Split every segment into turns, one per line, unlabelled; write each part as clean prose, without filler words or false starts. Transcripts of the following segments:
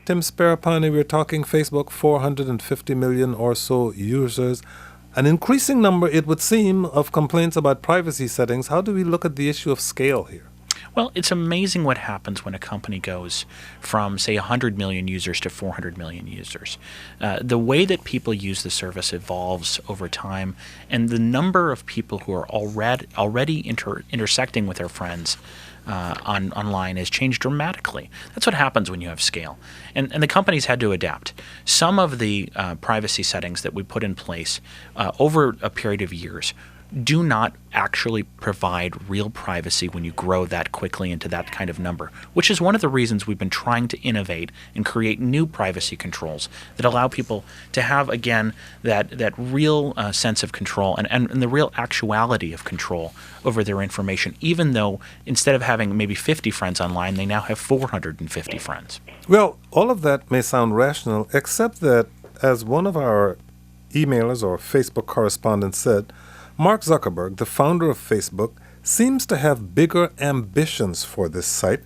Tim Sparapani, we're talking Facebook, 450 million or so users. An increasing number, it would seem, of complaints about privacy settings. How do we look at the issue of scale here?
Well, it's amazing what happens when a company goes from, say, 100 million users to 400 million users. The way that people use the service evolves over time, and the number of people who are already intersecting with their friends online has changed dramatically. That's what happens when you have scale. And the companies had to adapt. Some of the privacy settings that we put in place over a period of years do not actually provide real privacy when you grow that quickly into that kind of number, which is one of the reasons we've been trying to innovate and create new privacy controls that allow people to have, again, that real sense of control and the real actuality of control over their information, even though instead of having maybe 50 friends online, they now have 450 friends.
Well, all of that may sound rational, except that, as one of our emailers or Facebook correspondents said, Mark Zuckerberg, the founder of Facebook, seems to have bigger ambitions for this site.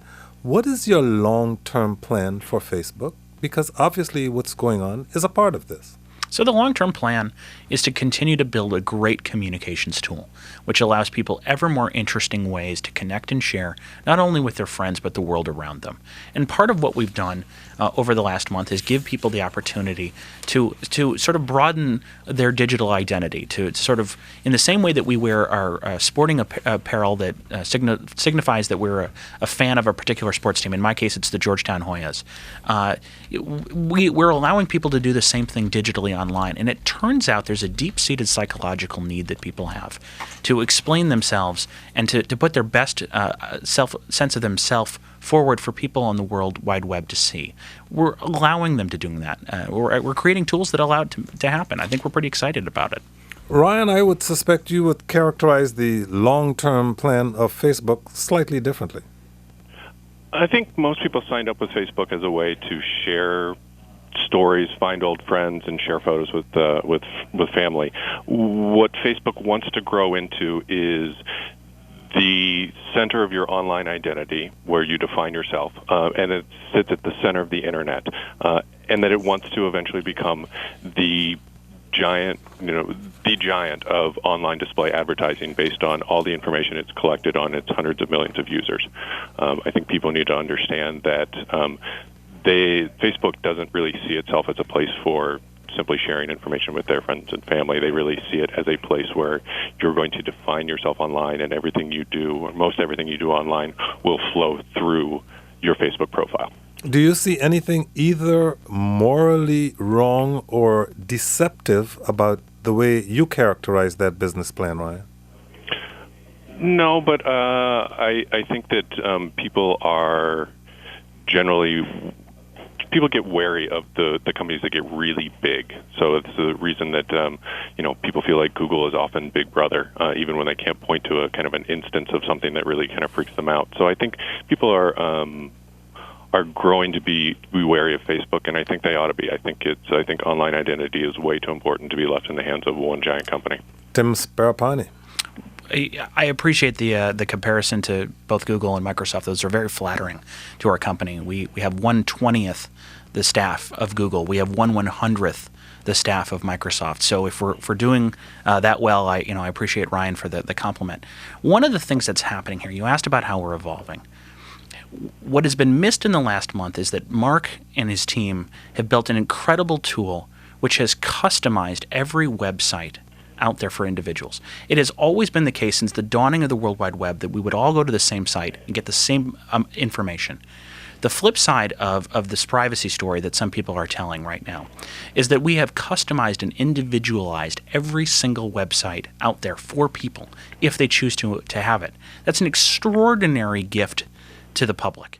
What is your long-term plan for Facebook? Because obviously what's going on is a part of this.
So the long-term plan is to continue to build a great communications tool, which allows people ever more interesting ways to connect and share, not only with their friends, but the world around them. And part of what we've done over the last month is give people the opportunity to sort of broaden their digital identity, to sort of, in the same way that we wear our sporting apparel that signifies that we're a fan of a particular sports team. In my case, it's the Georgetown Hoyas. We're allowing people to do the same thing digitally online, and it turns out there's a deep-seated psychological need that people have to explain themselves and to put their best sense of themselves forward for people on the World Wide Web to see. We're allowing them to do that. We're creating tools that allow it to happen. I think we're pretty excited about it.
Ryan, I would suspect you would characterize the long-term plan of Facebook slightly differently.
I think most people signed up with Facebook as a way to share stories, find old friends, and share photos with family. What Facebook wants to grow into is the center of your online identity, where you define yourself, and it sits at the center of the internet, and that it wants to eventually become the giant of online display advertising based on all the information it's collected on its hundreds of millions of users. I think people need to understand that Facebook doesn't really see itself as a place for simply sharing information with their friends and family. They really see it as a place where you're going to define yourself online, and everything you do, or most everything you do online, will flow through your Facebook profile.
Do you see anything either morally wrong or deceptive about the way you characterize that business plan, Ryan?
No, but I think that people get wary of the companies that get really big. So it's the reason that people feel like Google is often Big Brother, even when they can't point to a kind of an instance of something that really kind of freaks them out. So I think people are growing to be wary of Facebook, and I think they ought to be. I think online identity is way too important to be left in the hands of one giant company.
Tim Sparapani.
I appreciate the comparison to both Google and Microsoft. Those are very flattering to our company. We have 1/20th the staff of Google. We have 1/100th the staff of Microsoft. So if we're doing that well, I appreciate Ryan for the compliment. One of the things that's happening here, you asked about how we're evolving. What has been missed in the last month is that Mark and his team have built an incredible tool which has customized every website out there for individuals. It has always been the case since the dawning of the World Wide Web that we would all go to the same site and get the same information. The flip side of this privacy story that some people are telling right now is that we have customized and individualized every single website out there for people if they choose to have it. That's an extraordinary gift to the public.